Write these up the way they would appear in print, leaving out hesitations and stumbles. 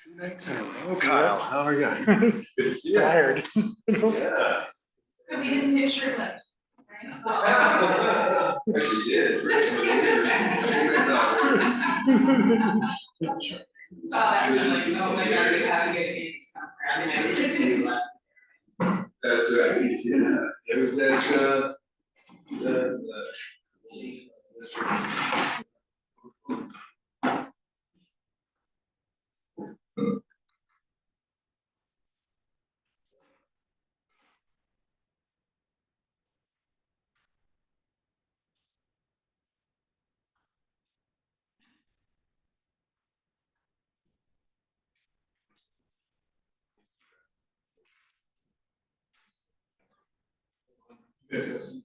2 nights in a row, Kyle. How are you? Good to see you. Tired. Yeah. So we didn't get short lived, right? Actually did, right? I think that's how it works. Saw that and I'm like, oh my god, we have to get it somewhere. I mean, I did see you last. That's right, yeah. It was at, the. Business.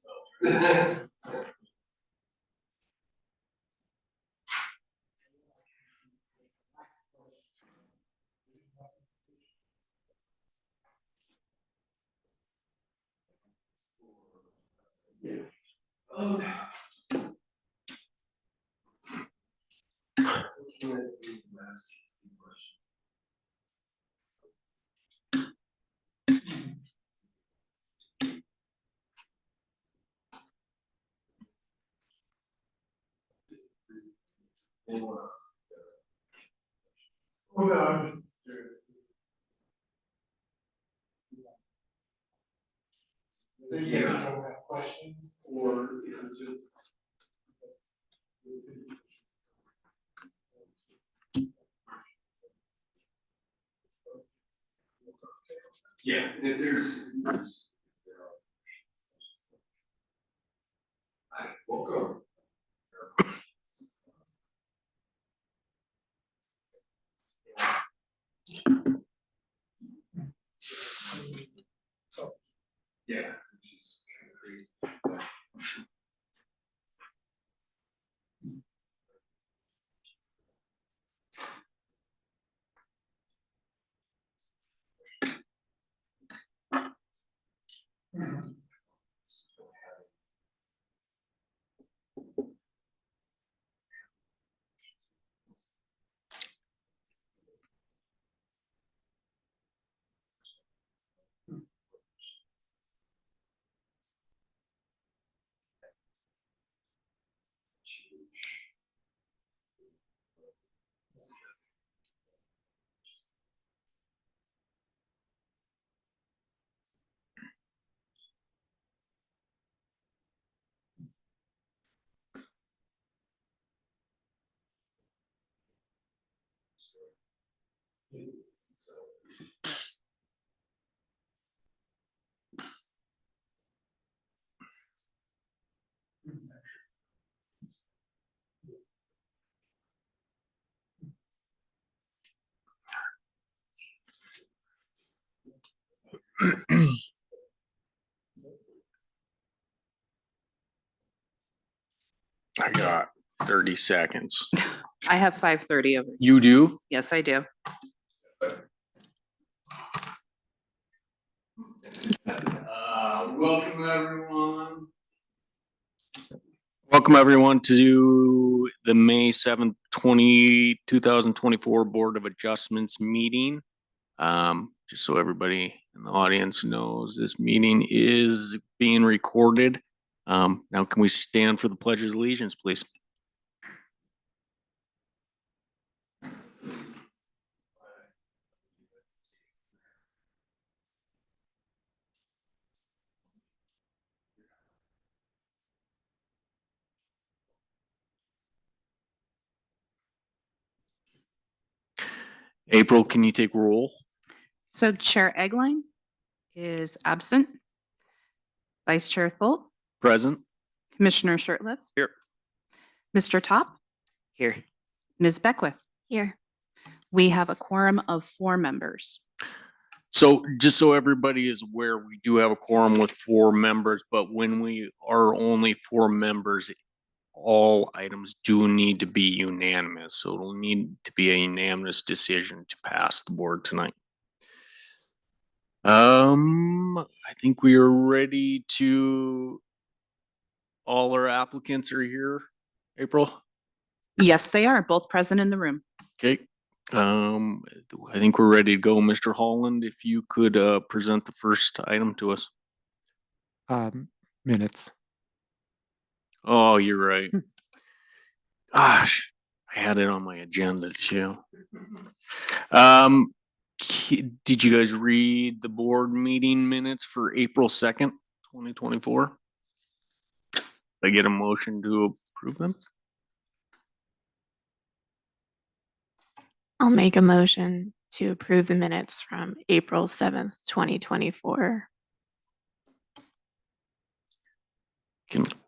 Oh, no, I'm just curious. You don't have questions, or is it just? Yeah, and if there's. I will go. Yeah, which is kind of crazy. I got 30 seconds. I have 5:30 over. You do? Yes, I do. Welcome everyone. Welcome everyone to the May 7th, 2024 Board of Adjustments meeting. Just so everybody in the audience knows, this meeting is being recorded. Now can we stand for the Pledge of Allegiance, please? April, can you take roll? So Chair Eggline is absent. Vice Chair Tholt, Present? Commissioner Shirtliff. Here. Mr. Top, Here. Ms. Beckwith. Here. We have a quorum of 4 members. So just so everybody is aware, we do have a quorum with 4 members, but when we are only 4 members, all items do need to be unanimous. So it'll need to be a unanimous decision to pass the board tonight. I think we are ready to, all our applicants are here, April? Yes, they are both present in the room. Okay. I think we're ready to go. Mr. Holland, if you could present the first item to us. Minutes. Oh, you're right. Gosh, I had it on my agenda too. Did you guys read the board meeting minutes for April 2nd, 2024? I get a motion to approve them? I'll make a motion to approve the minutes from April 7th, 2024.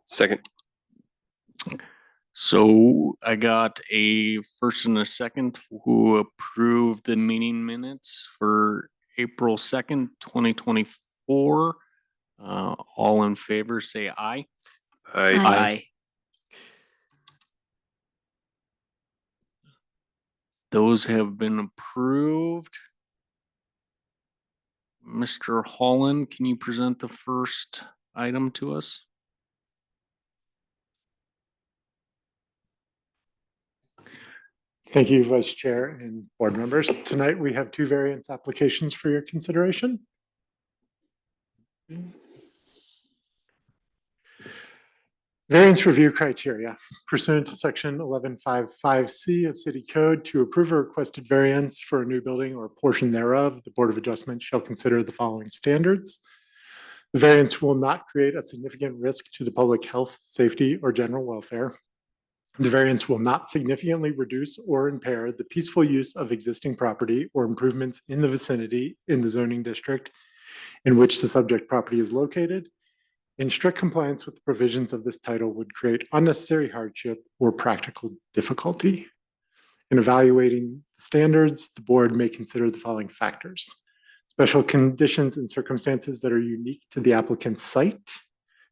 Second. So I got a first and a second who approved the meeting minutes for April 2nd, 2024. All in favor, say aye. Aye. Those have been approved. Mr. Holland, can you present the first item to us? Thank you, Vice Chair and board members. Tonight, we have two variance applications for your consideration. Variance review criteria pursuant to section 1155C of City Code. To approve a requested variance for a new building or portion thereof, the Board of Adjustment shall consider the following standards. The variance will not create a significant risk to the public health, safety, or general welfare. The variance will not significantly reduce or impair the peaceful use of existing property or improvements in the vicinity in the zoning district in which the subject property is located. In strict compliance with the provisions of this title would create unnecessary hardship or practical difficulty. In evaluating standards, the board may consider the following factors: special conditions and circumstances that are unique to the applicant's site,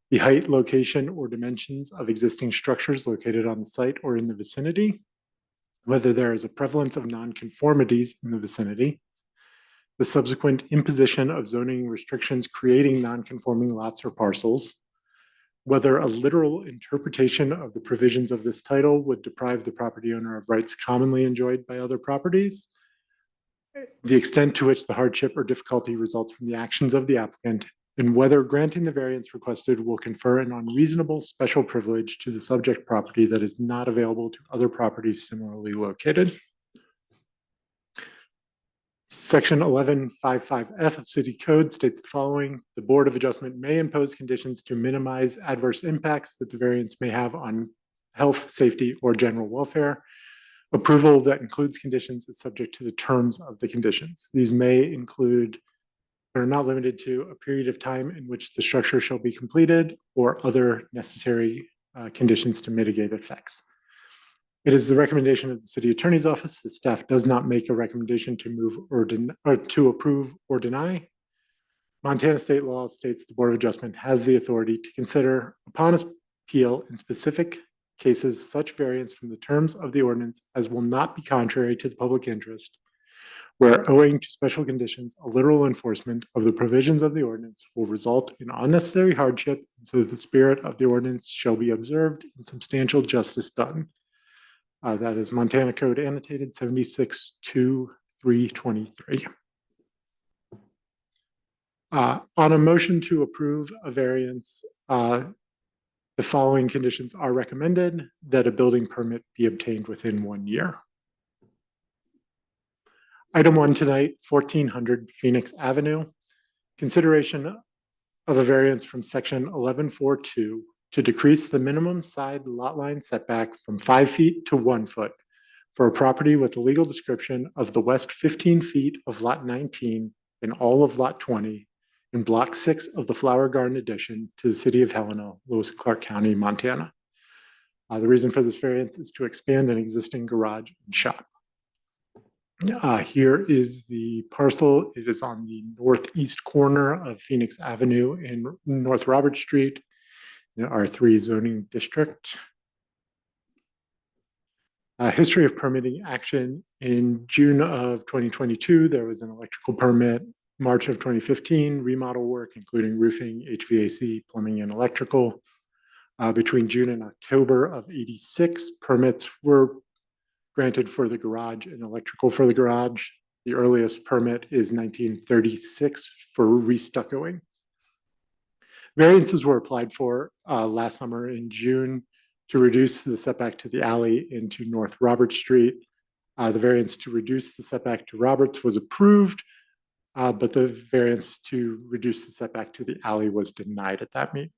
the height, location, or dimensions of existing structures located on the site or in the vicinity, whether there is a prevalence of nonconformities in the vicinity, the subsequent imposition of zoning restrictions creating nonconforming lots or parcels, whether a literal interpretation of the provisions of this title would deprive the property owner of rights commonly enjoyed by other properties, the extent to which the hardship or difficulty results from the actions of the applicant, and whether granting the variance requested will confer an unreasonable special privilege to the subject property that is not available to other properties similarly located. Section 1155F of City Code states the following: the Board of Adjustment may impose conditions to minimize adverse impacts that the variance may have on health, safety, or general welfare. Approval that includes conditions is subject to the terms of the conditions. These may include, but are not limited to, a period of time in which the structure shall be completed or other necessary conditions to mitigate effects. It is the recommendation of the City Attorney's Office that staff does not make a recommendation to move or to approve or deny. Montana state law states the Board of Adjustment has the authority to consider, upon appeal in specific cases, such variance from the terms of the ordinance as will not be contrary to the public interest, where owing to special conditions, a literal enforcement of the provisions of the ordinance will result in unnecessary hardship, and so the spirit of the ordinance shall be observed and substantial justice done. That is Montana Code annotated 76-2323. On a motion to approve a variance, the following conditions are recommended: that a building permit be obtained within 1 year. Item 1 tonight, 1400 Phoenix Avenue. Consideration of a variance from section 1142 to decrease the minimum side lot line setback from 5 feet to 1 foot for a property with a legal description of the west 15 feet of lot 19 and all of lot 20 in block 6 of the Flower Garden addition to the city of Helena, Lewis and Clark County, Montana. The reason for this variance is to expand an existing garage and shop. Here is the parcel. It is on the northeast corner of Phoenix Avenue in North Robert Street, in R3 zoning district. History of permitting action: in June of 2022, there was an electrical permit. March of 2015, remodel work, including roofing, HVAC, plumbing, and electrical. Between June and October of '86, permits were granted for the garage and electrical for the garage. The earliest permit is 1936 for restuccoing. Variances were applied for last summer in June to reduce the setback to the alley into North Robert Street. The variance to reduce the setback to Roberts was approved, but the variance to reduce the setback to the alley was denied at that meeting.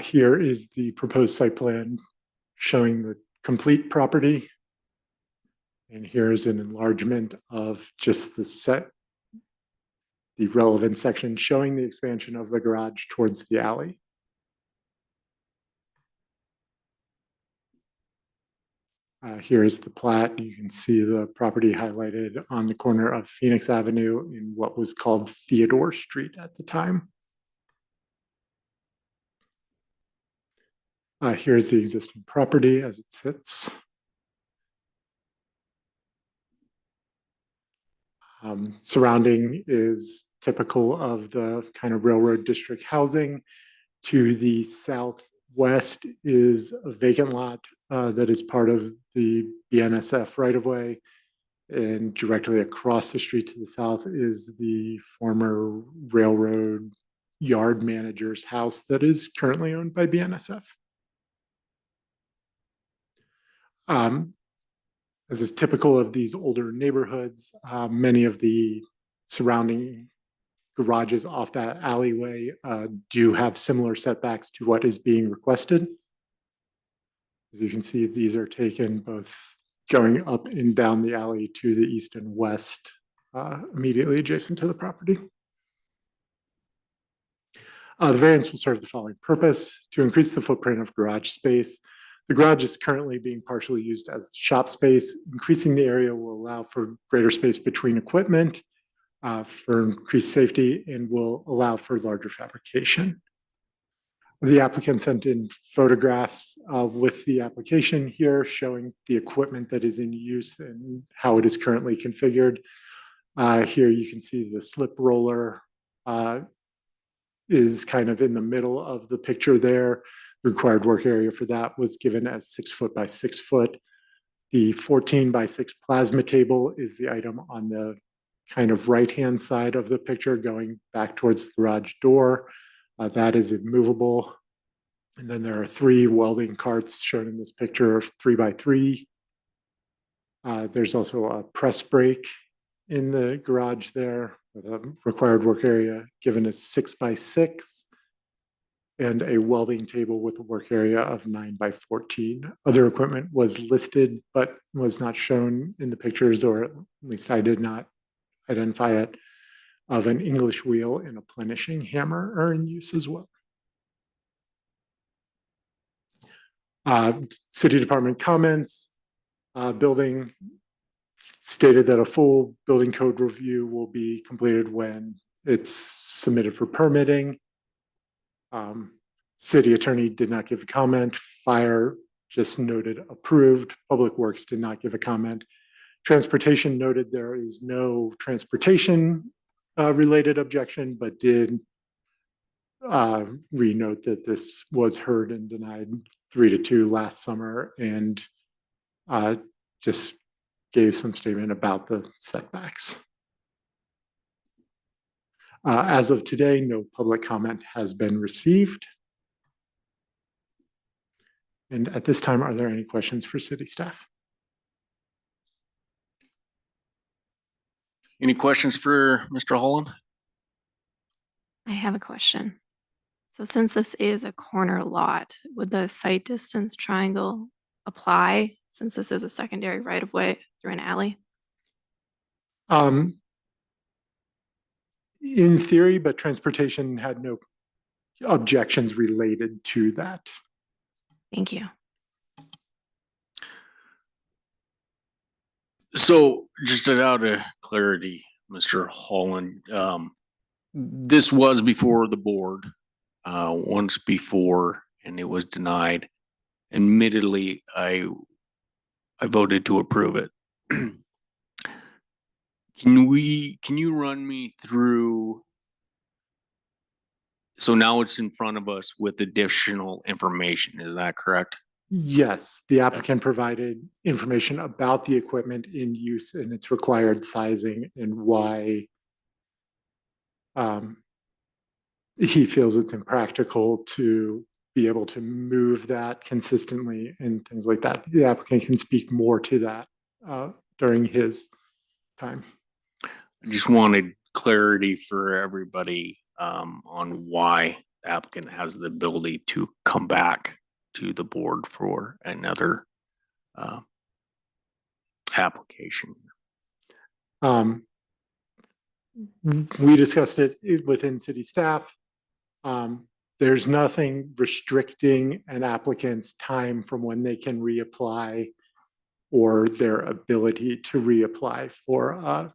Here is the proposed site plan showing the complete property. And here's an enlargement of just the relevant section showing the expansion of the garage towards the alley. Here is the plat. You can see the property highlighted on the corner of Phoenix Avenue in what was called Theodore Street at the time. Here's the existing property as it sits. Surrounding is typical of the kind of railroad district housing. To the southwest is a vacant lot that is part of the BNSF right-of-way. And directly across the street to the south is the former railroad yard manager's house that is currently owned by BNSF. As is typical of these older neighborhoods, many of the surrounding garages off that alleyway do have similar setbacks to what is being requested. As you can see, these are taken both going up and down the alley to the east and west, immediately adjacent to the property. The variance will serve the following purpose: to increase the footprint of garage space. The garage is currently being partially used as shop space. Increasing the area will allow for greater space between equipment, for increased safety, and will allow for larger fabrication. The applicant sent in photographs with the application here showing the equipment that is in use and how it is currently configured. Here you can see the slip roller is kind of in the middle of the picture there. The required work area for that was given as 6 foot by 6 foot. The 14 by 6 plasma table is the item on the kind of right-hand side of the picture going back towards the garage door. That is immovable. And then there are 3 welding carts shown in this picture of 3 by 3. There's also a press brake in the garage there with a required work area given as 6 by 6 and a welding table with a work area of 9 by 14. Other equipment was listed but was not shown in the pictures, or at least I did not identify it, of an English wheel and a plenishing hammer are in use as well. City Department comments. Building stated that a full building code review will be completed when it's submitted for permitting. City attorney did not give a comment. Fire just noted approved. Public Works did not give a comment. Transportation noted there is no transportation related objection, but did re-note that this was heard and denied 3-2 last summer, and just gave some statement about the setbacks. As of today, no public comment has been received. And at this time, are there any questions for city staff? Any questions for Mr. Holland? I have a question. So since this is a corner lot, would the site distance triangle apply since this is a secondary right of way through an alley? In theory, but transportation had no objections related to that. Thank you. So just out of clarity, Mr. Holland, this was before the board once before, and it was denied. Admittedly, I voted to approve it. Can you run me through? So now it's in front of us with additional information, is that correct? Yes, the applicant provided information about the equipment in use and its required sizing and why he feels it's impractical to be able to move that consistently and things like that. The applicant can speak more to that during his time. I just wanted clarity for everybody on why the applicant has the ability to come back to the board for another application. We discussed it within city staff. There's nothing restricting an applicant's time from when they can reapply or their ability to reapply for a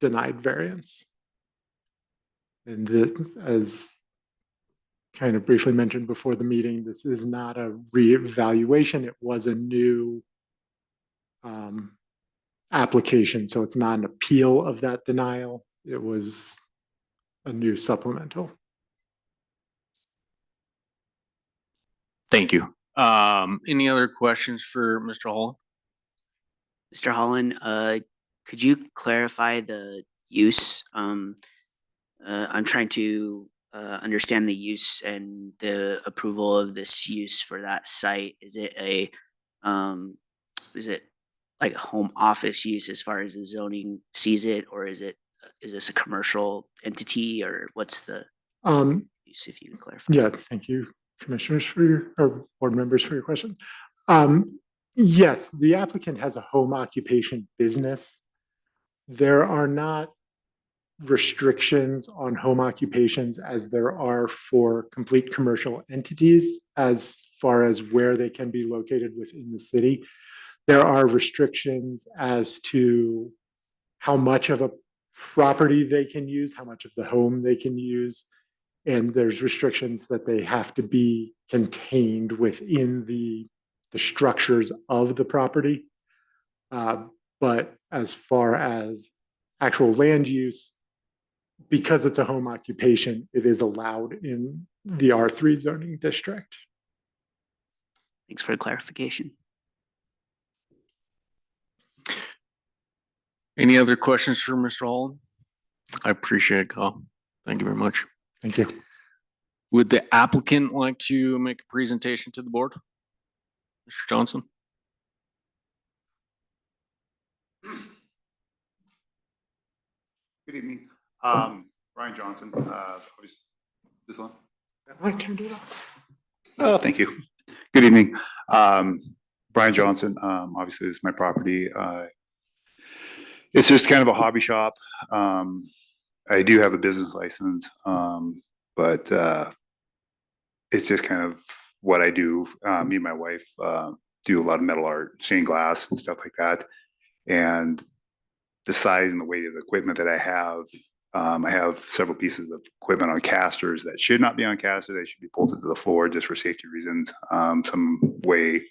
denied variance. And this, as kind of briefly mentioned before the meeting, this is not a reevaluation. It was a new application, so it's not an appeal of that denial. It was a new supplemental. Thank you. Any other questions for Mr. Hall? Mr. Holland, could you clarify the use? I'm trying to understand the use and the approval of this use for that site. Is it like a home office use as far as the zoning sees it, or is this a commercial entity, or what's the use, if you can clarify? Yeah, thank you, commissioners, for your, or board members, for your question. Yes, the applicant has a home occupation business. There are not restrictions on home occupations as there are for complete commercial entities as far as where they can be located within the city. There are restrictions as to how much of a property they can use, how much of the home they can use, and there's restrictions that they have to be contained within the structures of the property. But as far as actual land use, because it's a home occupation, it is allowed in the R3 zoning district. Thanks for the clarification. Any other questions for Mr. Hall? I appreciate it, Kyle. Thank you very much. Thank you. Would the applicant like to make a presentation to the board? Mr. Johnson? Good evening. Brian Johnson, this one? I turned it off. Oh, thank you. Good evening. Brian Johnson, obviously this is my property. It's just kind of a hobby shop. I do have a business license, but it's just kind of what I do. Me and my wife do a lot of metal art, stained glass and stuff like that. And the size and the weight of the equipment that I have several pieces of equipment on casters that should not be on casters. They should be bolted to the floor just for safety reasons. Some weigh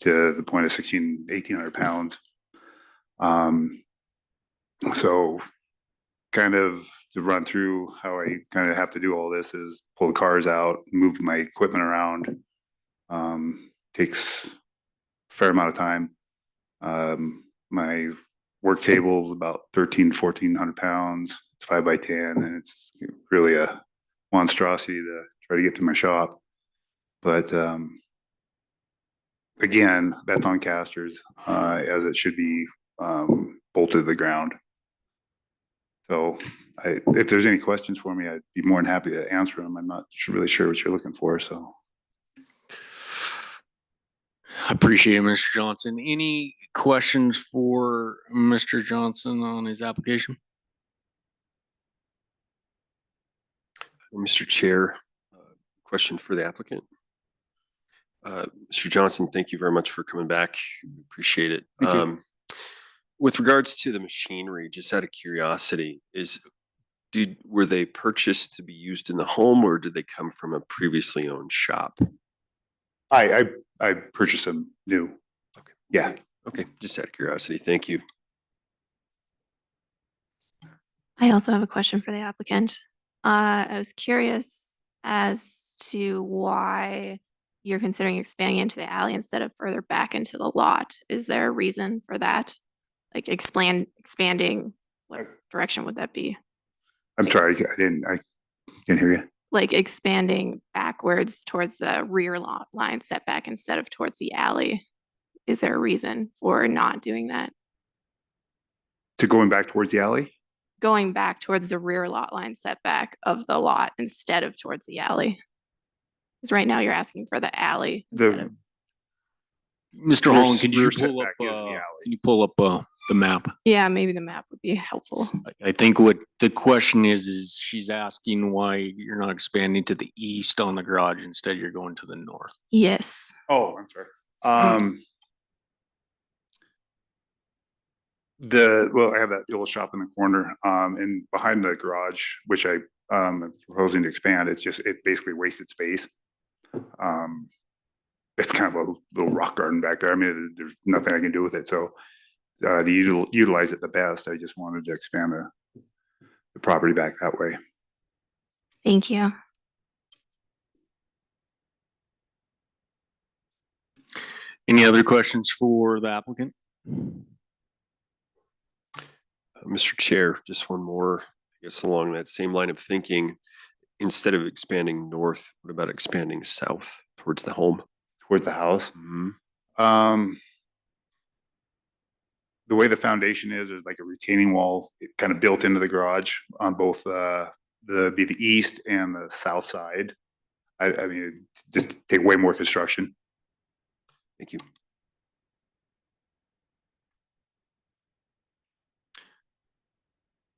to the point of 1,800 pounds. So kind of to run through how I kind of have to do all this is pull the cars out, move my equipment around. Takes a fair amount of time. My work table is about 1,400 pounds. It's 5x10, and it's really a monstrosity to try to get to my shop. But again, that's on casters, as it should be bolted to the ground. So if there's any questions for me, I'd be more than happy to answer them. I'm not really sure what you're looking for, so. I appreciate it, Mr. Johnson. Any questions for Mr. Johnson on his application? Mr. Chair, question for the applicant. Mr. Johnson, thank you very much for coming back. Appreciate it. Thank you. With regards to the machinery, just out of curiosity, were they purchased to be used in the home, or did they come from a previously owned shop? I purchased them new. Okay. Yeah. Okay, just out of curiosity. Thank you. I also have a question for the applicant. I was curious as to why you're considering expanding into the alley instead of further back into the lot. Is there a reason for that? Like expanding, what direction would that be? I'm sorry, I didn't hear you. Like expanding backwards towards the rear lot line setback instead of towards the alley. Is there a reason for not doing that? To going back towards the alley? Going back towards the rear lot line setback of the lot instead of towards the alley? Because right now you're asking for the alley instead The, of, Mr. Holland, could you rear pull up, setback is the alley. can you pull up, the map? yeah, maybe the map would be helpful. I think what the question is she's asking why you're not expanding to the east on the garage, instead you're going to the north. Yes. Oh, I'm sorry. Well, I have that little shop in the corner, and behind the garage, which am proposing to expand, it's basically wasted space. It's kind of a little rock garden back there. I mean, there's nothing I can do with it. So, to utilize it the best, I just wanted to expand the property back that way. Thank you. Any other questions for the applicant? Mr. Chair, just one more, I guess along that same line of thinking. Instead of expanding north, what about expanding south towards the home? Towards the house. Mhm. The way the foundation is, there's like a retaining wall kind of built into the garage on both the east and the south side. I mean, just take way more construction. Thank you.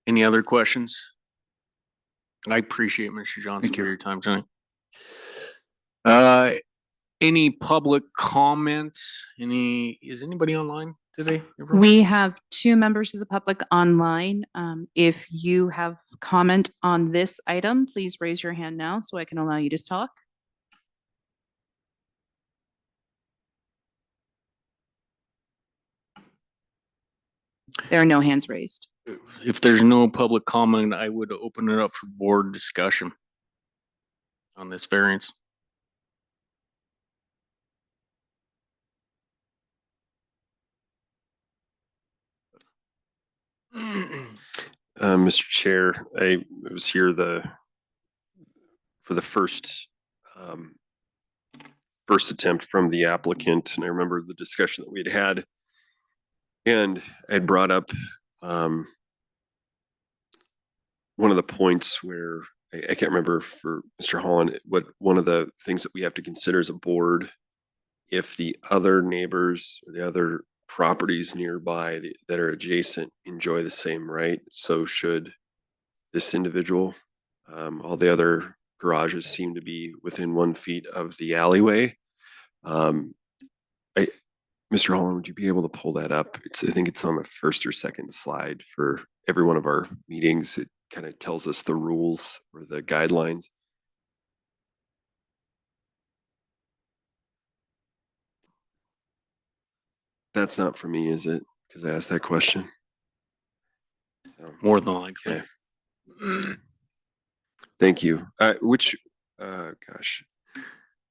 Any other questions? I appreciate Mr. Johnson Thank for you. your time tonight. Any public comments? Is anybody online today? everyone? We have 2 members of the public online. If you have comment on this item, please raise your hand now so I can allow you to talk. There are no hands raised. If there's no public comment, I would open it up for board discussion on this variance. Mr. Chair, I was here for the first attempt from the applicant, and I remember the discussion that we had. And I had brought up one of the points where I can't remember for Mr. Holland, what one of the things that we have to consider as a board, if the other neighbors or the other properties nearby that are adjacent enjoy the same right, so should this individual. All the other garages seem to be within 1 feet of the alleyway. Mr. Holland, would you be able to pull that up? I think it's on the first or second slide for every one of our meetings. It kind of tells us the rules or the guidelines. That's not for me, is it? Because I asked that question. More than likely. Okay. Thank you. Gosh.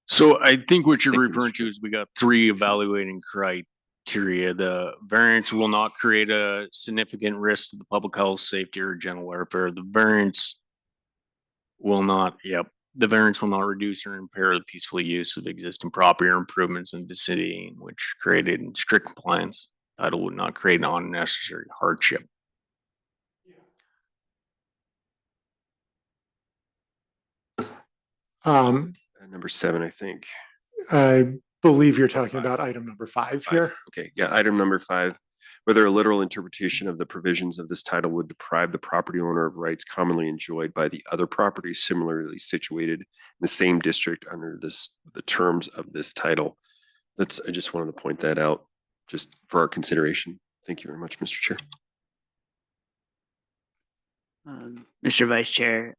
So I think what you're Thank you, referring Mr. to is we got 3 evaluating criteria. The variance will not create a significant risk to the public health, safety, or general welfare. The variance will not reduce or impair the peaceful use of existing property or improvements in the vicinity in which created in strict compliance. Title would not create an unnecessary hardship. Number 7, I think. I believe you're talking about item number 5 here. Okay, yeah, item number 5. Whether a literal interpretation of the provisions of this title would deprive the property owner of rights commonly enjoyed by the other properties similarly situated in the same district under the terms of this title. I just wanted to point that out just for our consideration. Thank you very much, Mr. Chair. Mr. Vice Chair,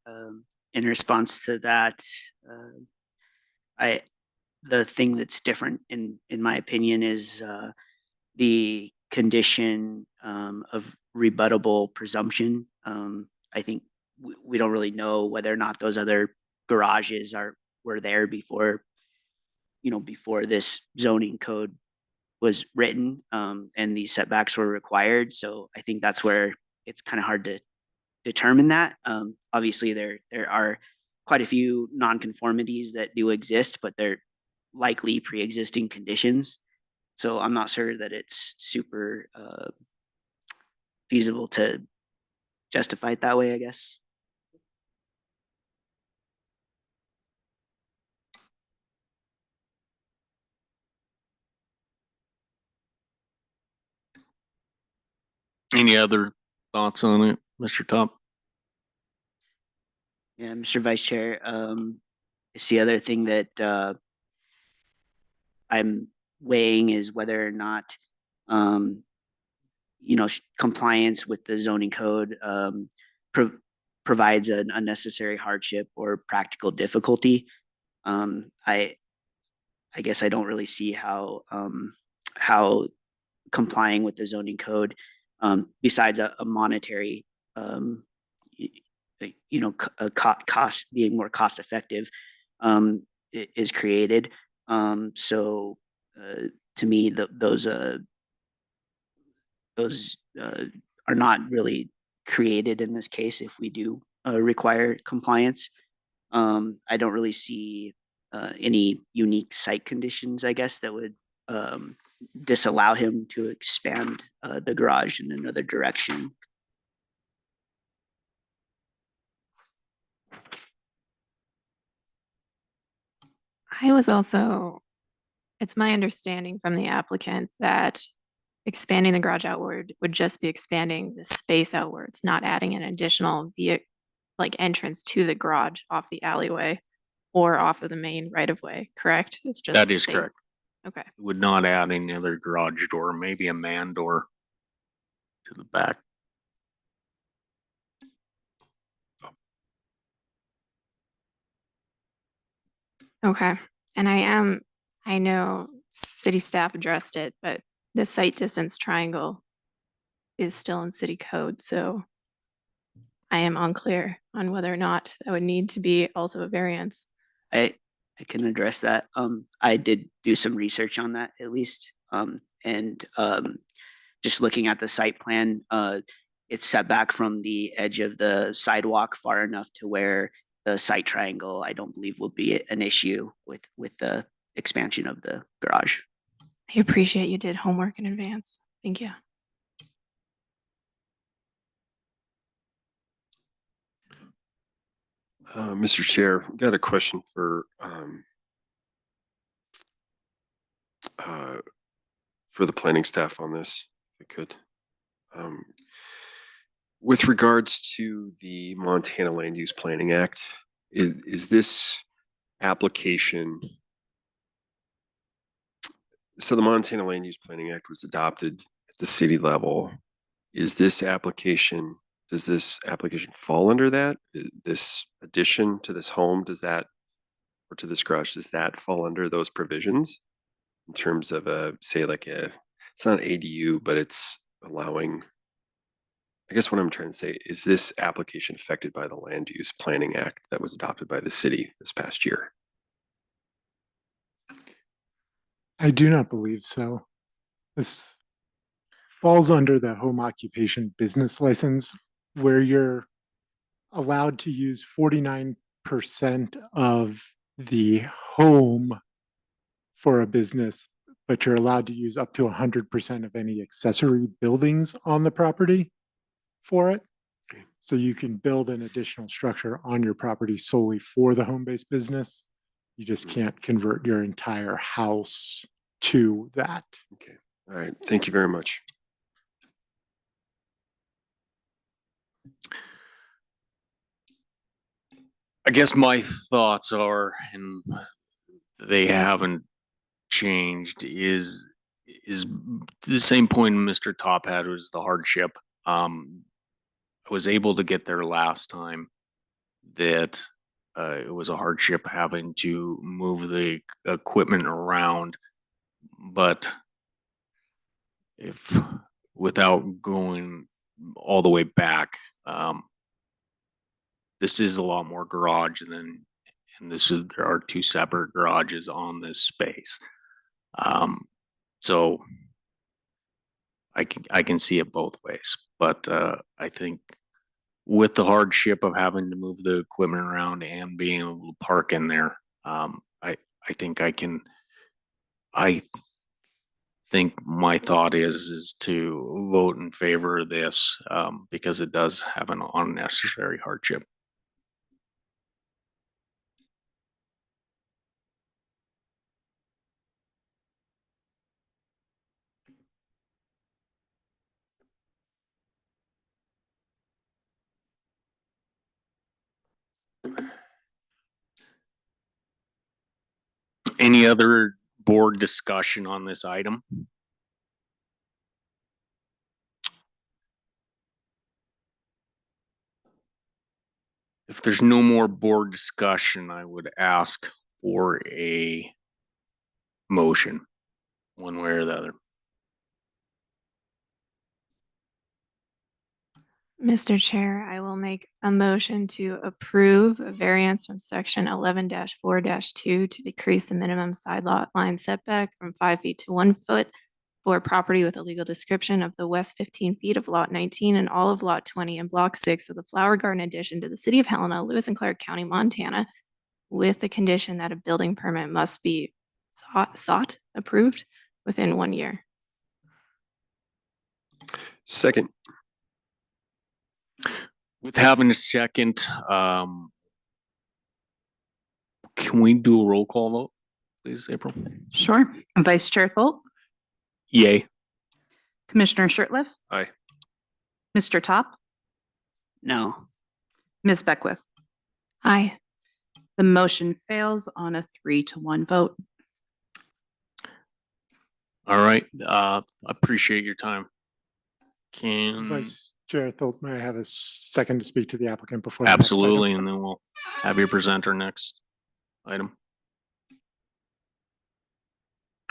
in response to that, the thing that's different in my opinion is the condition of rebuttable presumption. I think we don't really know whether or not those other garages were there before before this zoning code was written, and these setbacks were required. So I think that's where it's kind of hard to determine that. Obviously there are quite a few nonconformities that do exist, but they're likely pre-existing conditions. So I'm not sure that it's super feasible to justify it that way, I guess. Any other thoughts on it, Mr. Top? Yeah, Mr. Vice Chair, it's the other thing that I'm weighing is whether or not, compliance with the zoning code provides an unnecessary hardship or practical difficulty. I guess I don't really see how complying with the zoning code, besides a monetary, cost being more cost effective, is created. So to me, those are not really created in this case if we do require compliance. I don't really see any unique site conditions, I guess, that would disallow him to expand the garage in another direction. It's my understanding from the applicant that expanding the garage outward would just be expanding the space outwards, not adding an additional entrance to the garage off the alleyway or off of the main right of way, correct? It's just That is space. correct. Okay. Would not add any other garage door, maybe a man door to the back. Okay. And I know city staff addressed it, but the site distance triangle is still in city code, so I am unclear on whether or not that would need to be also a variance. I can address that. I did do some research on that at least. And just looking at the site plan, it's set back from the edge of the sidewalk far enough to where the site triangle, I don't believe, will be an issue with the expansion of the garage. I appreciate you did homework in advance. Thank you. Mr. Chair, got a question for the planning staff on this, if I could. With regards to the Montana Land Use Planning Act, is this application? So the Montana Land Use Planning Act was adopted at the city level. Does this application fall under that? This addition to this home, or to this garage, does that fall under those provisions in terms of it's not an ADU, but it's allowing, I guess what I'm trying to say, is this application affected by the Land Use Planning Act that was adopted by the city this past year? I do not believe so. This falls under the home occupation business license, where you're allowed to use 49% of the home for a business, but you're allowed to use up to 100% of any accessory buildings on the property for it. So you can build an additional structure on your property solely for the home-based business. You just can't convert your entire house to that. Okay. All right. Thank you very much. I guess my thoughts are, and they haven't changed, is the same point Mr. Top had, was the hardship. I was able to get there last time that it was a hardship having to move the equipment around, but if without going all the way back, this is a lot more garage than And there are two separate garages on this space. So I can see it both ways, but I think with the hardship of having to move the equipment around and being able to park in there, I think I think my thought is to vote in favor of this because it does have an unnecessary hardship. Any other board discussion on this item? If there's no more board discussion, I would ask for a motion, one way or the other. Mr. Chair, I will make a motion to approve a variance from section 11-4-2 to decrease the minimum side lot line setback from 5 feet to 1 foot for property with a legal description of the west 15 feet of lot 19 and all of lot 20 and block 6 of the Flower Garden addition to the city of Helena, Lewis and Clark County, Montana, with the condition that a building permit must be approved within 1 year. Second. With having a second, can we do a roll call vote, please, April? Sure. Vice Chair Tholt, Yay. Commissioner Shirtliff, Aye. Mr. Top, No. Ms. Beckwith. Aye. The motion fails on a 3-1 vote. All right. Appreciate your time. Can Vice Chair Tholt, may I have a second to speak to the applicant before? The next item? absolutely, and then we'll have you present our next item.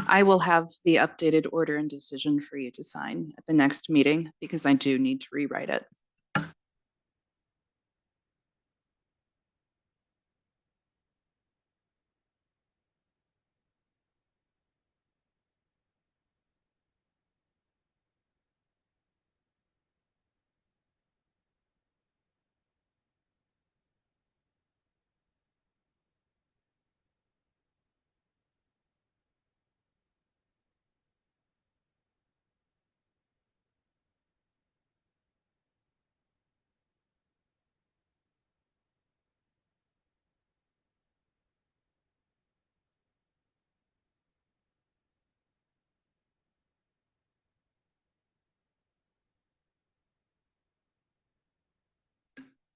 I will have the updated order and decision for you to sign at the next meeting because I do need to rewrite it.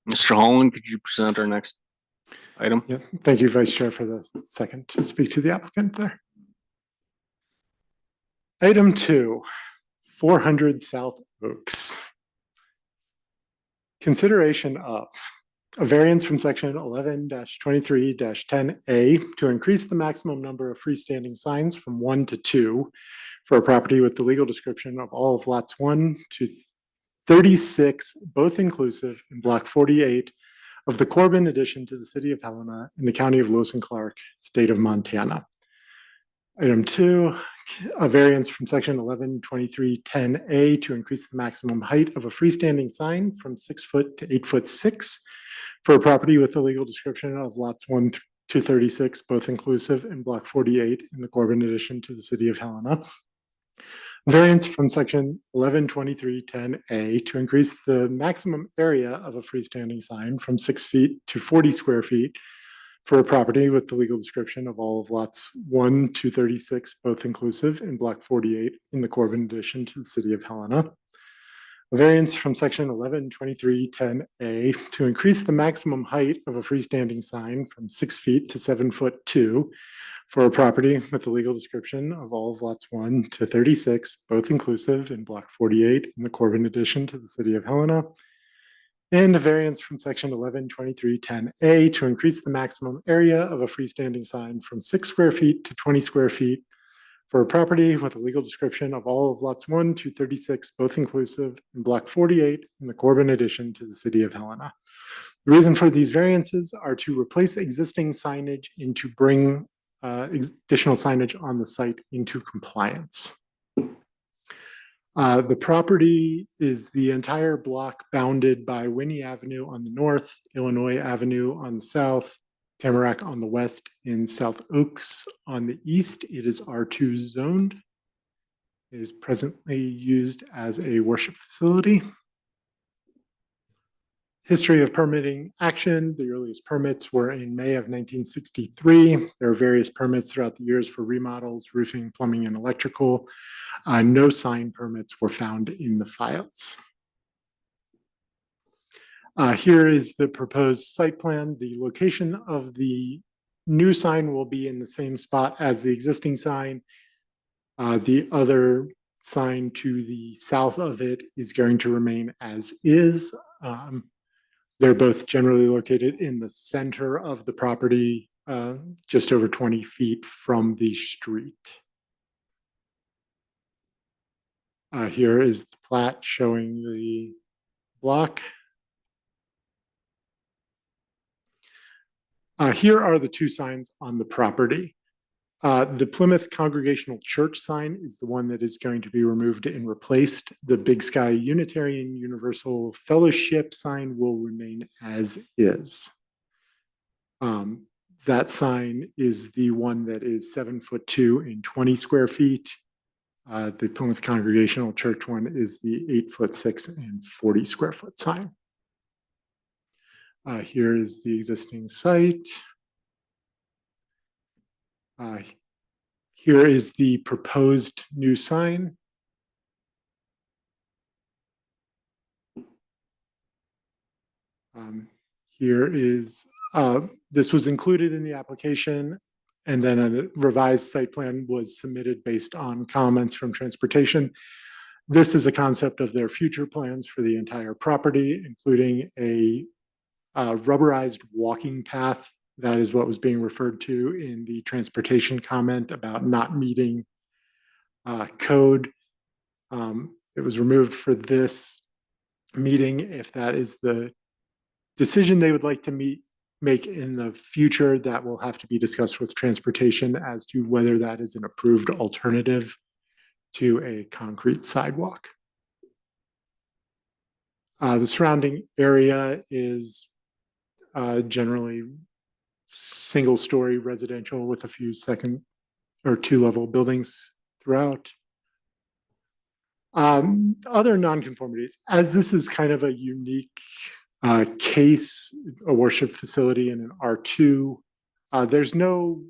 Mr. Holland, could you present our next item? Yeah, thank you, Vice Chair, for the second to speak to the applicant there. Item 2, 400 South Oaks. Consideration of a variance from section 11-23-10A to increase the maximum number of freestanding signs from 1 to 2 for a property with the legal description of all of lots 1 to 36, both inclusive, in block 48 of the Corbin addition to the city of Helena in the county of Lewis and Clark, state of Montana. Item 2, a variance from section 11-23-10A to increase the maximum height of a freestanding sign from 6 foot to 8 foot 6 for a property with the legal description of lots 1 to 36, both inclusive, in block 48 in the Corbin addition to the city of Helena. Variance from section 11-23-10A to increase the maximum area of a freestanding sign from 6 feet to 40 square feet for a property with the legal description of all of lots 1 to 36, both inclusive, in block 48 in the Corbin addition to the city of Helena. A variance from section 11-23-10A to increase the maximum height of a freestanding sign from 6 feet to 7 foot 2 for a property with the legal description of all of lots 1 to 36, both inclusive, in block 48 in the Corbin addition to the city of Helena. And a variance from section 11-23-10A to increase the maximum area of a freestanding sign from 6 square feet to 20 square feet for a property with a legal description of all of lots 1 to 36, both inclusive, in block 48 in the Corbin addition to the city of Helena. The reason for these variances are to replace existing signage and to bring additional signage on the site into compliance. The property is the entire block bounded by Winnie Avenue on the north, Illinois Avenue on the south, Tamarack on the west, and South Oaks on the east. It is R2 zoned. It is presently used as a worship facility. History of permitting action. The earliest permits were in May of 1963. There are various permits throughout the years for remodels, roofing, plumbing, and electrical. No sign permits were found in the files. Here is the proposed site plan. The location of the new sign will be in the same spot as the existing sign. The other sign to the south of it is going to remain as is. They're both generally located in the center of the property, just over 20 feet from the street. Here is the plat showing the block. Here are the two signs on the property. The Plymouth Congregational Church sign is the one that is going to be removed and replaced. The Big Sky Unitarian Universal Fellowship sign will remain as is. That sign is the one that is 7'2" and 20 square feet. The Plymouth Congregational Church one is the 8'6" and 40 square foot sign. Here is the existing site. Here is the proposed new sign. Here is, this was included in the application, and then a revised site plan was submitted based on comments from transportation. This is a concept of their future plans for the entire property, including a rubberized walking path. That is what was being referred to in the transportation comment about not meeting code. It was removed for this meeting. If that is the decision they would like to make in the future, that will have to be discussed with transportation as to whether that is an approved alternative to a concrete sidewalk. The surrounding area is generally single-story residential with a few second or two-level buildings throughout. Other nonconformities, as this is kind of a unique case, a worship facility in an R2, there's no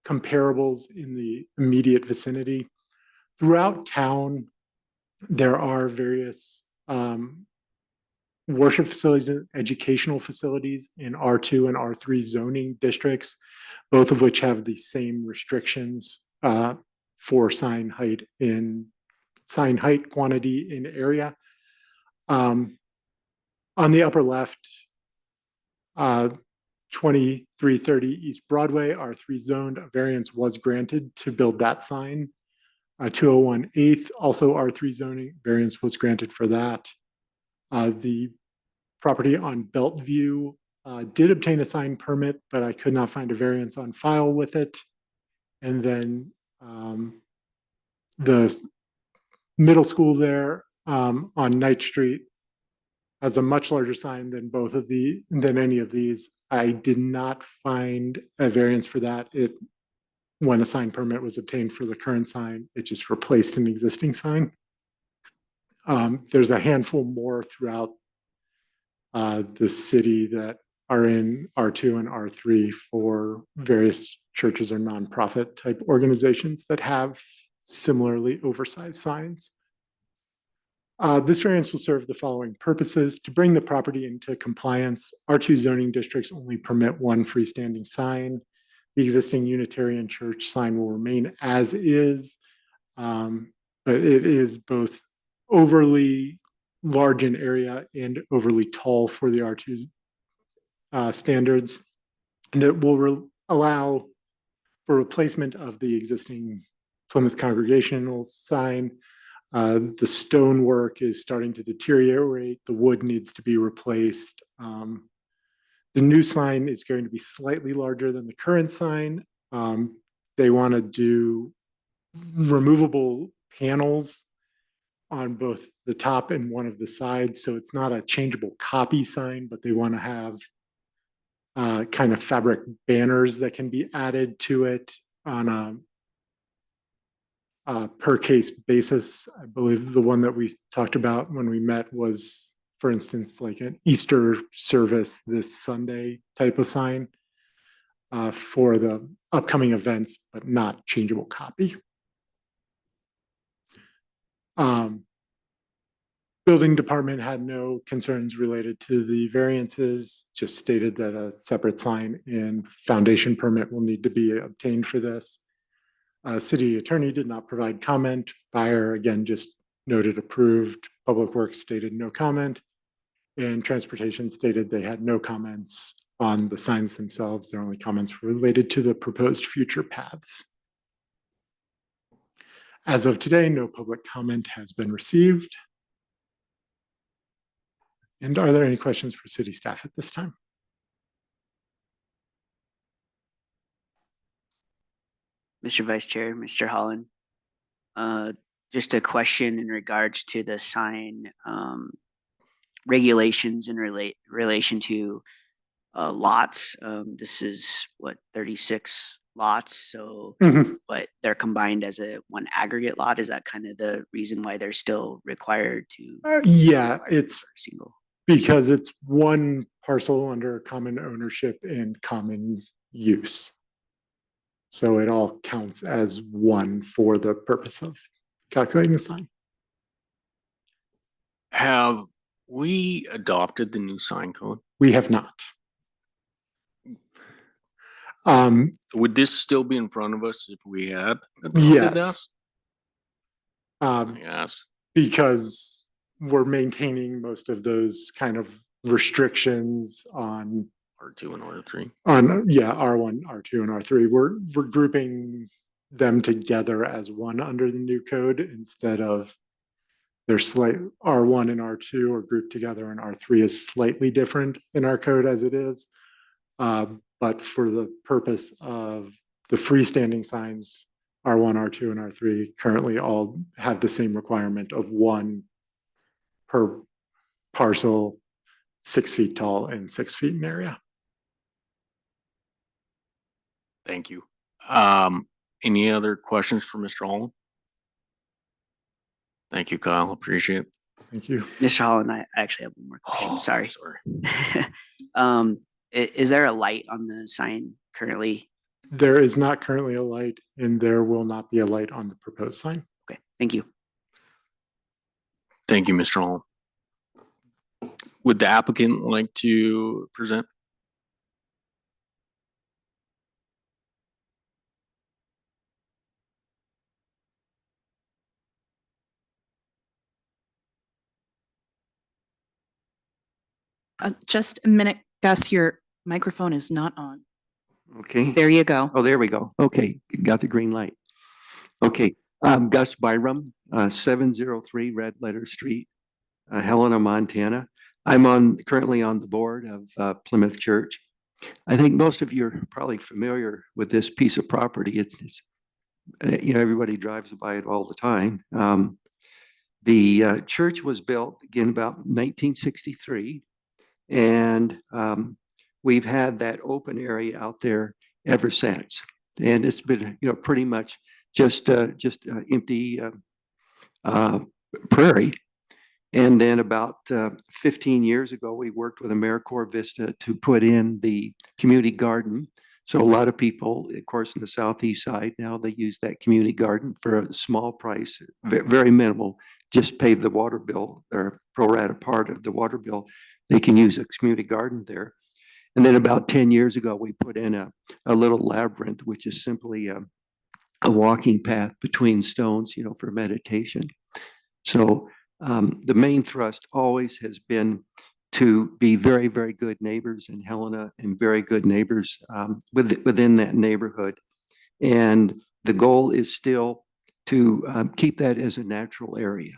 comparables in the immediate vicinity. Throughout town, there are various worship facilities and educational facilities in R2 and R3 zoning districts, both of which have the same restrictions for sign height quantity in area. On the upper left, 2330 East Broadway, R3 zoned, a variance was granted to build that sign. 201 8th, also R3 zoning, variance was granted for that. The property on Beltview did obtain a sign permit, but I could not find a variance on file with it. And then the middle school there on Knight Street has a much larger sign than any of these. I did not find a variance for that. When a sign permit was obtained for the current sign, it just replaced an existing sign. There's a handful more throughout the city that are in R2 and R3 for various churches or nonprofit type organizations that have similarly oversized signs. This variance will serve the following purposes: to bring the property into compliance. R2 zoning districts only permit one freestanding sign. The existing Unitarian Church sign will remain as is, but it is both overly large in area and overly tall for the R2 standards. And it will allow for replacement of the existing Plymouth Congregational sign. The stonework is starting to deteriorate. The wood needs to be replaced. The new sign is going to be slightly larger than the current sign. They want to do removable panels on both the top and one of the sides. So it's not a changeable copy sign, but they want to have kind of fabric banners that can be added to it on a per case basis. I believe the one that we talked about when we met was, for instance, like an Easter service this Sunday type of sign for the upcoming events, but not changeable copy. Building department had no concerns related to the variances, just stated that a separate sign and foundation permit will need to be obtained for this. City attorney did not provide comment. Fire, again, just noted approved. Public Works stated no comment. And transportation stated they had no comments on the signs themselves. Their only comments were related to the proposed future paths. As of today, no public comment has been received. And are there any questions for city staff at this time? Mr. Vice Chair, Mr. Holland. Just a question in regards to the sign regulations in relation to lots. This is what, 36 lots, so but they're combined as a one aggregate lot. Is that kind of the reason why they're still required to Yeah, it's single? because it's one parcel under common ownership and common use. So it all counts as one for the purpose of calculating the sign. Have we adopted the new sign code? We have not. Would this still be in front of us if we had adopted Yes. this? Yes. Because we're maintaining most of those kind of restrictions on R2 and R3. R1, R2, and R3. We're grouping them together as one under the new code instead of their slight R1 and R2 are grouped together, and R3 is slightly different in our code as it is. But for the purpose of the freestanding signs, R1, R2, and R3 currently all have the same requirement of one per parcel, 6 feet tall and 6 feet in area. Thank you. Any other questions for Mr. Holland? Thank you, Kyle. Appreciate it. Thank you. Mr. Holland, I actually have one more question. Oh, Sorry. Sorry. Is there a light on the sign currently? There is not currently a light, and there will not be a light on the proposed sign. Okay, thank you. Thank you, Mr. Holland. Would the applicant like to present? Just a minute, Gus, your microphone is not on. Okay. There you go. Oh, there we go. Okay, got the green light. Okay, Gus Byram, 703 Red Letter Street, Helena, Montana. I'm currently on the board of Plymouth Church. I think most of you are probably familiar with this piece of property. It's everybody drives by it all the time. The church was built again about 1963, and we've had that open area out there ever since. And it's been, pretty much just empty prairie. And then about 15 years ago, we worked with AmeriCorps Vista to put in the community garden. So a lot of people, of course, in the southeast side, now they use that community garden for a small price, very minimal, just pay the water bill or pro rata part of the water bill. They can use a community garden there. And then about 10 years ago, we put in a little labyrinth, which is simply a walking path between stones, for meditation. So the main thrust always has been to be very, very good neighbors in Helena and very good neighbors within that neighborhood. And the goal is still to keep that as a natural area.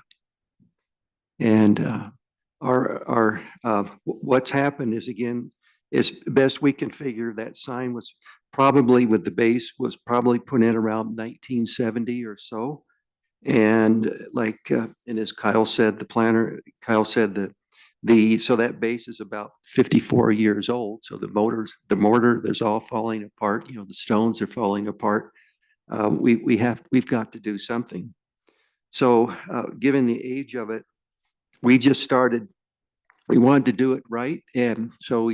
And what's happened is, again, as best we can figure, that sign was probably with the base was probably put in around 1970 or so. And and as Kyle said, Kyle said that so that base is about 54 years old. So the mortar, there's all falling apart. The stones are falling apart. We've got to do something. So given the age of it, we wanted to do it right. And so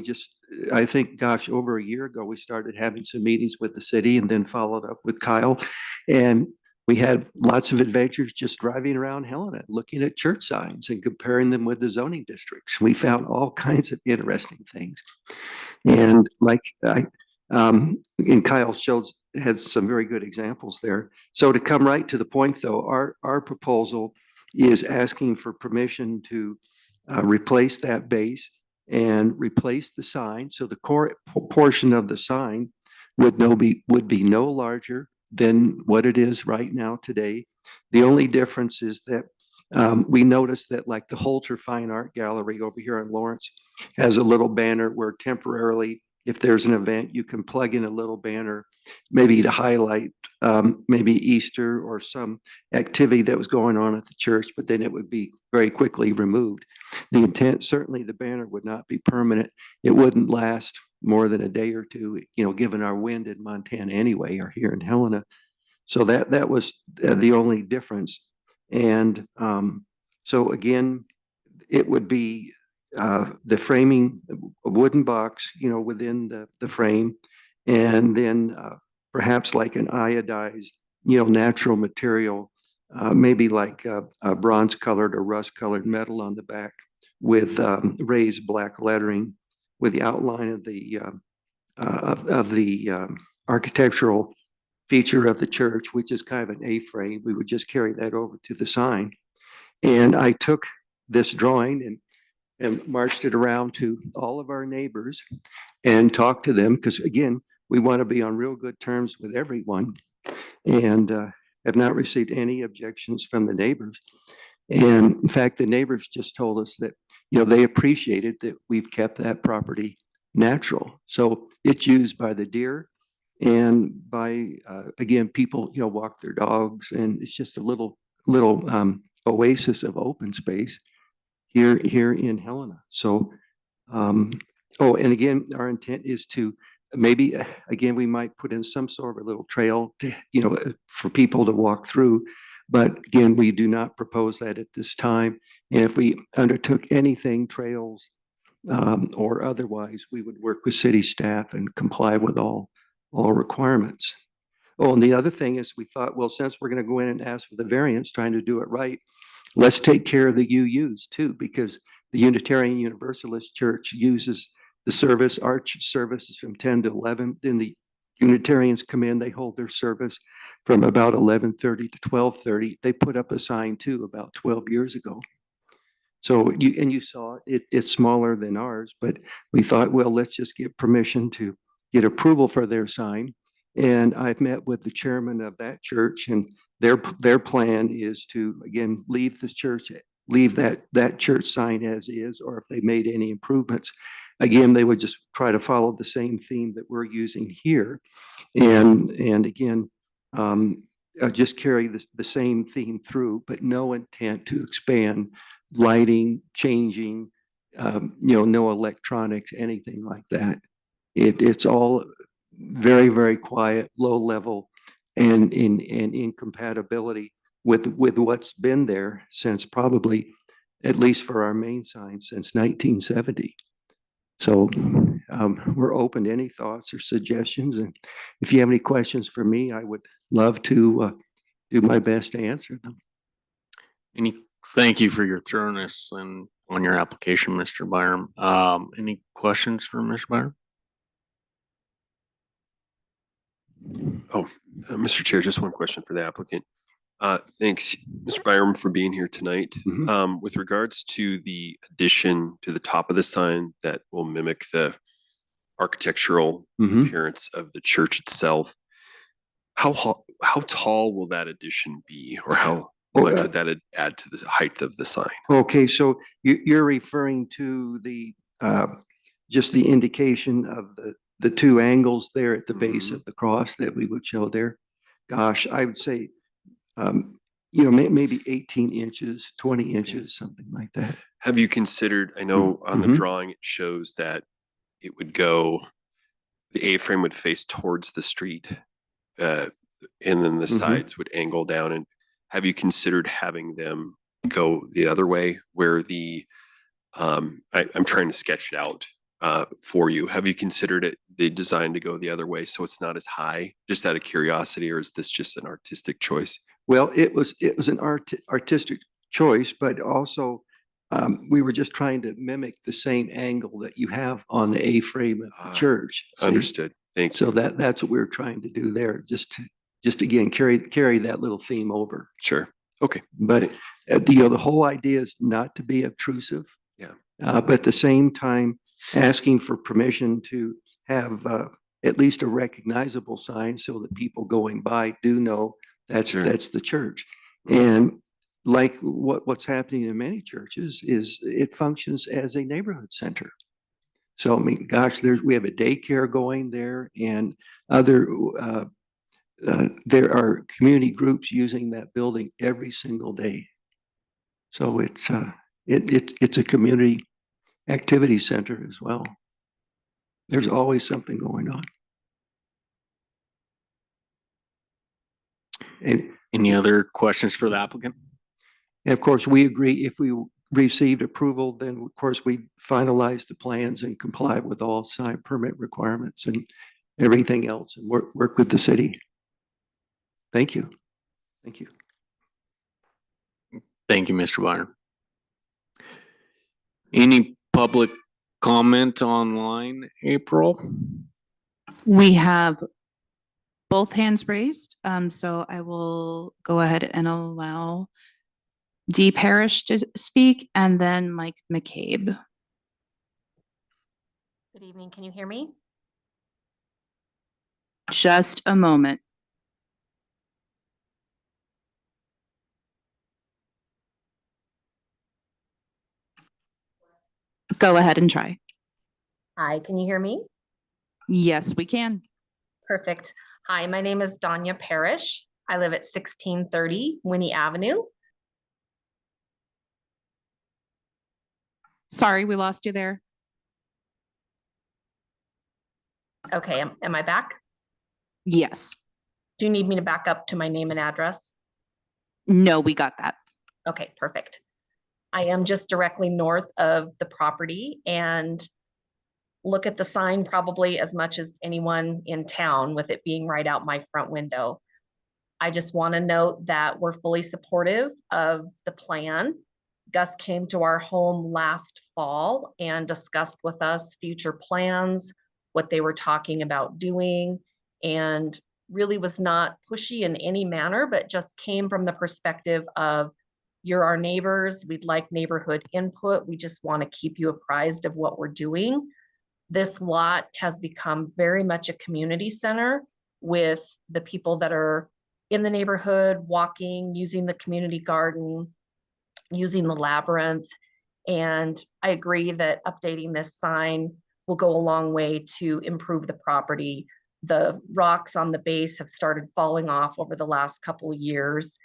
I think, gosh, over a year ago, we started having some meetings with the city and then followed up with Kyle. And we had lots of adventures just driving around Helena, looking at church signs and comparing them with the zoning districts. We found all kinds of interesting things. And and Kyle has some very good examples there. So to come right to the point though, our proposal is asking for permission to replace that base and replace the sign. So the core portion of the sign would be no larger than what it is right now today. The only difference is that we noticed that like the Holter Fine Art Gallery over here in Lawrence has a little banner where temporarily, if there's an event, you can plug in a little banner, maybe to highlight maybe Easter or some activity that was going on at the church, but then it would be very quickly removed. The intent, certainly the banner would not be permanent. It wouldn't last more than a day or two, given our wind in Montana anyway, or here in Helena. So that was the only difference. And so again, it would be the framing, a wooden box, within the frame, and then perhaps like an iodized, natural material, maybe like a bronze colored or rust colored metal on the back with raised black lettering with the outline of the architectural feature of the church, which is kind of an A-frame. We would just carry that over to the sign. And I took this drawing and marched it around to all of our neighbors and talked to them, because again, we want to be on real good terms with everyone, and have not received any objections from the neighbors. And in fact, the neighbors just told us that, they appreciated that we've kept that property natural. So it's used by the deer and by, again, people, walk their dogs, and it's just a little oasis of open space here in Helena. So, and again, our intent is to maybe, again, we might put in some sort of a little trail to, for people to walk through. But again, we do not propose that at this time. And if we undertook anything, trails or otherwise, we would work with city staff and comply with all requirements. Oh, and the other thing is we thought, well, since we're going to go in and ask for the variance, trying to do it right, let's take care of the UUs too, because the Unitarian Universalist Church uses the service, our service is from 10 to 11. Then the Unitarians come in, they hold their service from about 11:30 to 12:30. They put up a sign too about 12 years ago. So you saw it's smaller than ours, but we thought, well, let's just get permission to get approval for their sign. And I've met with the chairman of that church, and their plan is to, again, leave that church sign as is, or if they made any improvements, again, they would just try to follow the same theme that we're using here. And again, just carry the same theme through, but no intent to expand lighting, changing, no electronics, anything like that. It's all very, very quiet, low level, and in compatibility with what's been there since probably, at least for our main sign, since 1970. So we're open to any thoughts or suggestions. And if you have any questions for me, I would love to do my best to answer them. Thank you for your thoroughness and on your application, Mr. Byram. Any questions for Mr. Byram? Oh, Mr. Chair, just one question for the applicant. Thanks, Mr. Byram, for being here tonight. With regards to the addition to the top of the sign that will mimic the architectural appearance of the church itself, how tall will that addition be, or how much would that add to the height of the sign? Okay, so you're referring to just the indication of the two angles there at the base Mhm. of the cross that we would show there. Gosh, I would say, maybe 18 inches, 20 inches, something like that. Have you considered, I know on the Mhm. drawing, it shows that it would go, the A-frame would face towards the street, and then the Mhm. sides would angle down. And have you considered having them go the other way where I'm trying to sketch it out for you. Have you considered the design to go the other way so it's not as high, just out of curiosity, or is this just an artistic choice? Well, it was an artistic choice, but also we were just trying to mimic the same angle that you have on the A-frame of the church. See? Understood. Thank So you. that's what we were trying to do there, just again, carry that little theme over. Sure. Okay. But the whole idea is not to be obtrusive. Yeah. But at the same time, asking for permission to have at least a recognizable sign so that people going by do know that's Sure. that's the church. And like what's happening in many churches is it functions as a neighborhood center. So I mean, gosh, we have a daycare going there, and other there are community groups using that building every single day. So it's a community activity center as well. There's always something going on. And Any other questions for the applicant? of course, we agree if we received approval, then of course we finalize the plans and comply with all sign permit requirements and everything else and work with the city. Thank you. Thank you. Thank you, Mr. Bonner. Any public comment online, April? We have both hands raised, so I will go ahead and allow Dee Parrish to speak and then Mike McCabe. Good evening. Can you hear me? Just a moment. Go ahead and try. Hi, can you hear me? Yes, we can. Perfect. Hi, my name is Danya Parrish. I live at 1630 Winnie Avenue. Sorry, we lost you there. Okay, am I back? Yes. Do you need me to back up to my name and address? No, we got that. Okay, perfect. I am just directly north of the property and look at the sign probably as much as anyone in town with it being right out my front window. I just want to note that we're fully supportive of the plan. Gus came to our home last fall and discussed with us future plans, what they were talking about doing, and really was not pushy in any manner, but just came from the perspective of, you're our neighbors, we'd like neighborhood input, we just want to keep you apprised of what we're doing. This lot has become very much a community center with the people that are in the neighborhood, walking, using the community garden, using the labyrinth. And I agree that updating this sign will go a long way to improve the property. The rocks on the base have started falling off over the last couple of years.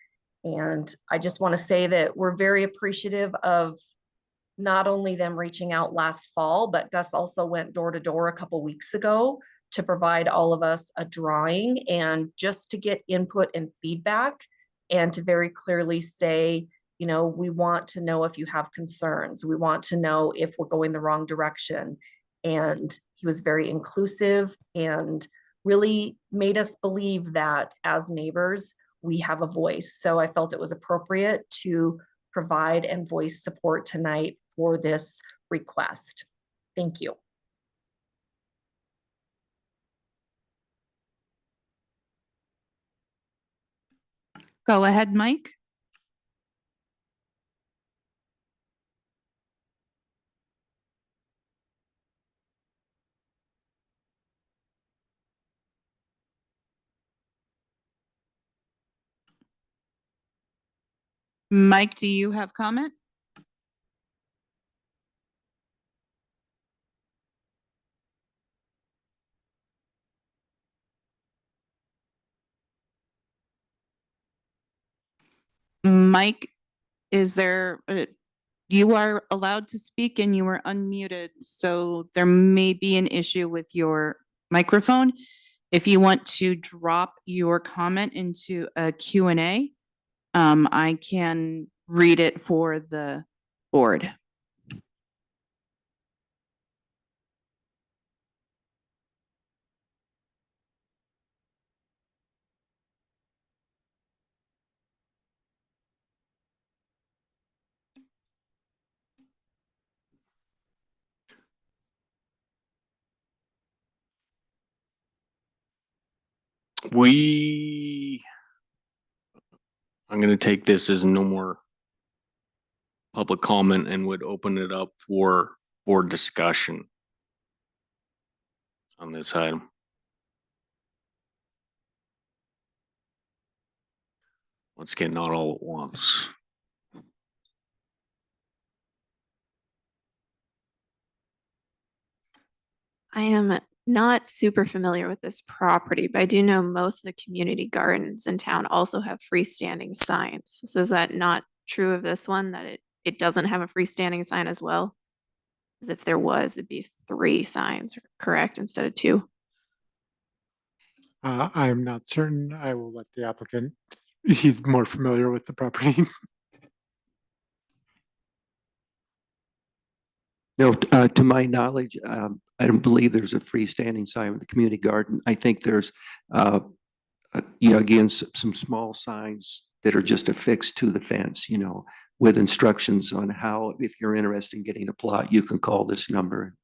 And I just want to say that we're very appreciative of not only them reaching out last fall, but Gus also went door to door a couple weeks ago to provide all of us a drawing and just to get input and feedback and to very clearly say, you know, we want to know if you have concerns. We want to know if we're going the wrong direction. And he was very inclusive and really made us believe that as neighbors, we have a voice. So I felt it was appropriate to provide and voice support tonight for this request. Thank you. Go ahead, Mike. Mike, do you have comment? Mike, is there, you are allowed to speak and you are unmuted, so there may be an issue with your microphone. If you want to drop your comment into a Q&A, I can read it for the board. I'm gonna take this as no more public comment and would open it up for discussion on this item. Let's get not all at once. I am not super familiar with this property, but I do know most of the community gardens in town also have freestanding signs. So is that not true of this one, that it doesn't have a freestanding sign as well? As if there was, it'd be 3 signs, correct, instead of 2? I'm not certain. I will let the applicant, he's more familiar with the property. No, to my knowledge, I don't believe there's a freestanding sign with the community garden. I think there's, again, some small signs that are just affixed to the fence, with instructions on how, if you're interested in getting a plot, you can call this number.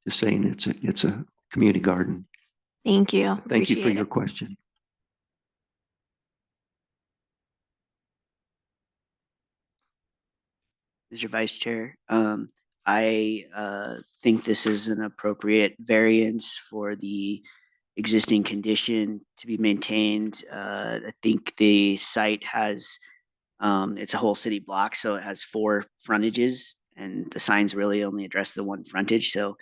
Just saying it's a community garden. Thank you. Thank you for Appreciate your it. question. Mr. Vice Chair, I think this is an appropriate variance for the existing condition to be maintained. I think the site has, it's a whole city block, so it has 4 frontages, and the signs really only address the one frontage, so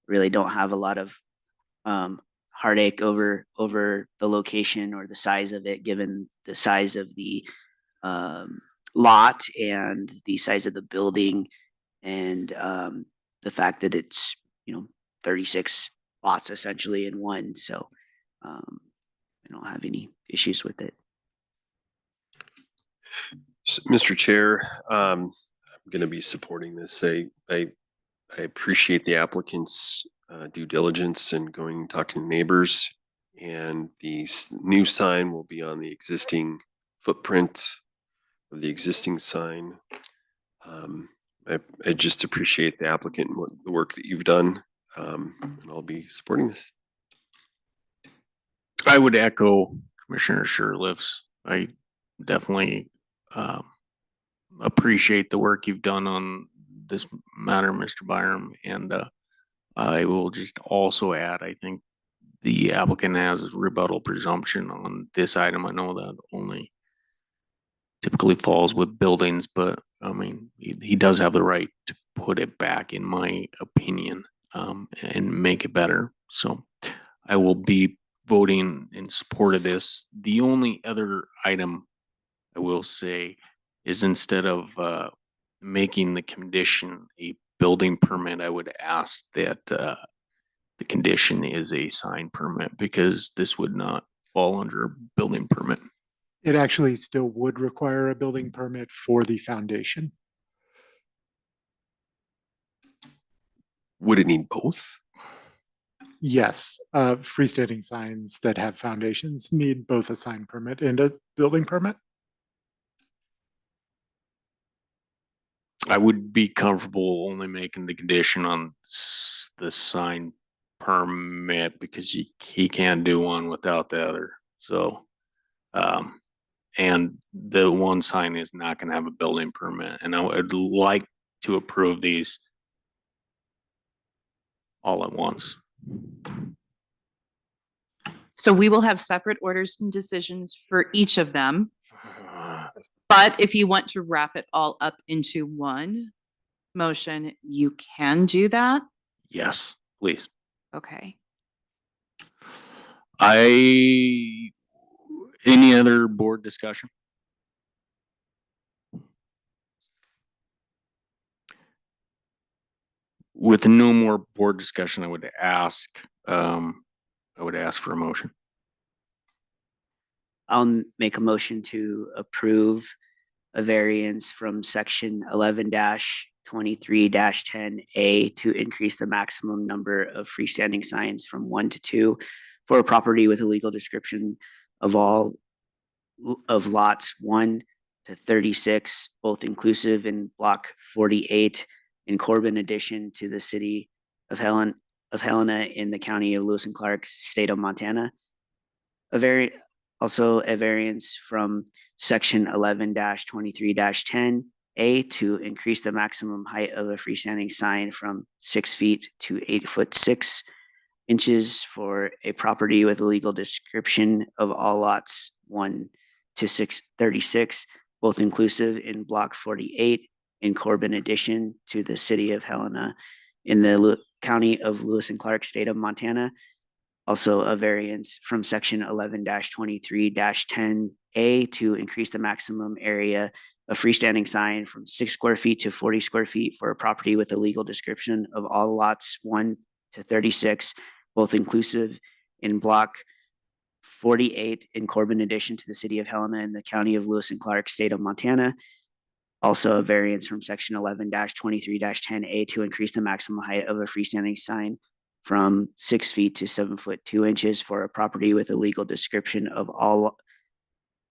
really don't have a lot of heartache over the location or the size of it, given the size of the lot and the size of the building, and the fact that it's 36 lots essentially in one. So I don't have any issues with it. Mr. Chair, I'm going to be supporting this. I appreciate the applicant's due diligence and going and talking to neighbors. And the new sign will be on the existing footprint of the existing sign. I just appreciate the applicant and the work that you've done, and I'll be supporting this. I would echo Commissioner Sherliff's. I definitely appreciate the work you've done on this matter, Mr. Byram. And I will just also add, I think the applicant has rebuttal presumption on this item. I know that only typically falls with buildings, but I mean, he does have the right to put it back, in my opinion, and make it better. So I will be voting in support of this. The only other item I will say is, instead of making the condition a building permit, I would ask that the condition is a sign permit, because this would not fall under a building permit. It actually still would require a building permit for the foundation. Would it need both? Yes, freestanding signs that have foundations need both a sign permit and a building permit. I would be comfortable only making the condition on the sign permit, because he can't do one without the other. So, and the one sign is not going to have a building permit. And I would like to approve these all at once. So we will have separate orders and decisions for each of them. But if you want to wrap it all up into one motion, you can do that. Yes, please. Okay. Any other board discussion? with no more board discussion, I would ask for a motion. I'll make a motion to approve a variance from section 11-23-10A to increase the maximum number of freestanding signs from 1 to 2 for a property with a legal description of all of lots 1 to 36, both inclusive in block 48 in Corbin addition to the city of Helena in the county of Lewis and Clark, state of Montana. Also a variance from section 11-23-10A to increase the maximum height of a freestanding sign from 6 feet to 8'6" for a property with a legal description of all lots 1 to 36, both inclusive in block 48 in Corbin addition to the city of Helena in the county of Lewis and Clark, state of Montana. Also a variance from section 11-23-10A to increase the maximum area of freestanding sign from 6 square feet to 40 square feet for a property with a legal description of all lots 1 to 36, both inclusive in block 48 in Corbin addition to the city of Helena in the county of Lewis and Clark, state of Montana. Also a variance from section 11-23-10A to increase the maximum height of a freestanding sign from 6 feet to 7'2" for a property with a legal description of all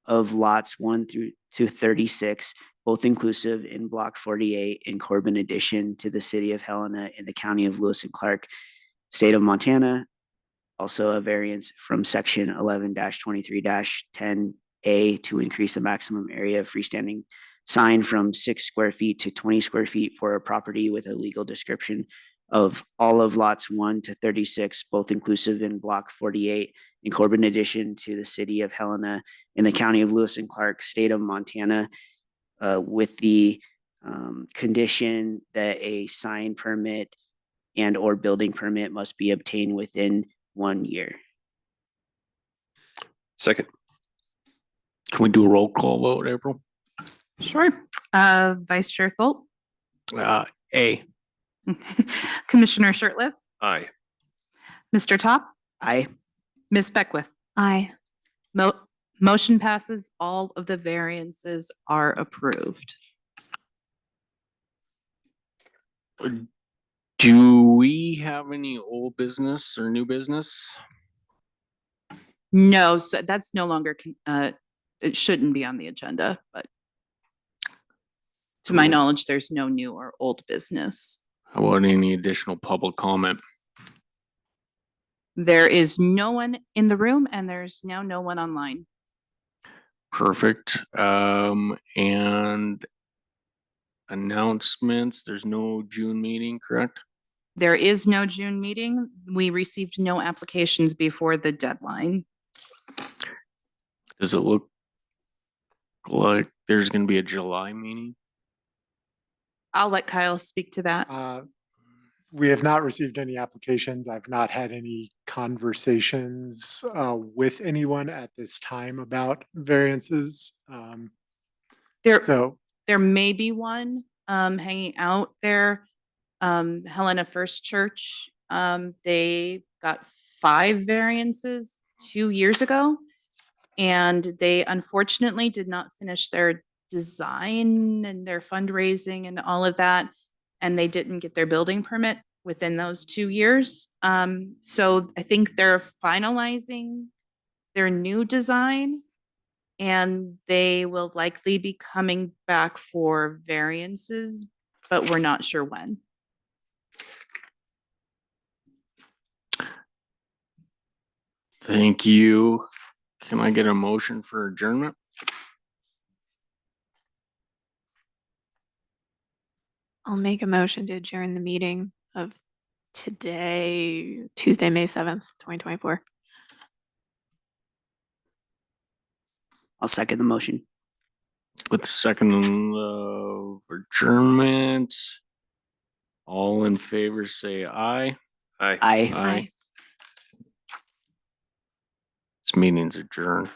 of lots 1 through to 36, both inclusive in block 48 in Corbin addition to the city of Helena in the county of Lewis and Clark, state of Montana. Also a variance from section 11-23-10A to increase the maximum area of freestanding sign from 6 square feet to 20 square feet for a property with a legal description of all of lots 1 to 36, both inclusive in block 48 in Corbin addition to the city of Helena in the county of Lewis and Clark, state of Montana, with the condition that a sign permit and or building permit must be obtained within 1 year. Second. Can we do a roll call vote, April? Sure. Vice Chair Tholt, A. Commissioner Shertliff, Aye. Mr. Top, Aye. Ms. Beckwith. Aye. Motion passes. All of the variances are approved. Do we have any old business or new business? No, so that's no longer, it shouldn't be on the agenda, but to my knowledge, there's no new or old business. How about any additional public comment? There is no one in the room and there's now no one online. Perfect. And announcements, there's no June meeting, correct? There is no June meeting. We received no applications before the deadline. Does it look like there's gonna be a July meeting? I'll let Kyle speak to that. We have not received any applications. I've not had any conversations with anyone at this time about variances. There may be one hanging out there. Helena First Church, they got 5 variances 2 years ago. And they unfortunately did not finish their design and their fundraising and all of that. And they didn't get their building permit within those 2 years. So I think they're finalizing their new design and they will likely be coming back for variances, but we're not sure when. Thank you. Can I get a motion for adjournment? I'll make a motion to adjourn the meeting of today, Tuesday, May 7th, 2024. I'll second the motion. With the second of adjournment, all in favor say aye. Aye. Aye. Aye. This meeting's adjourned.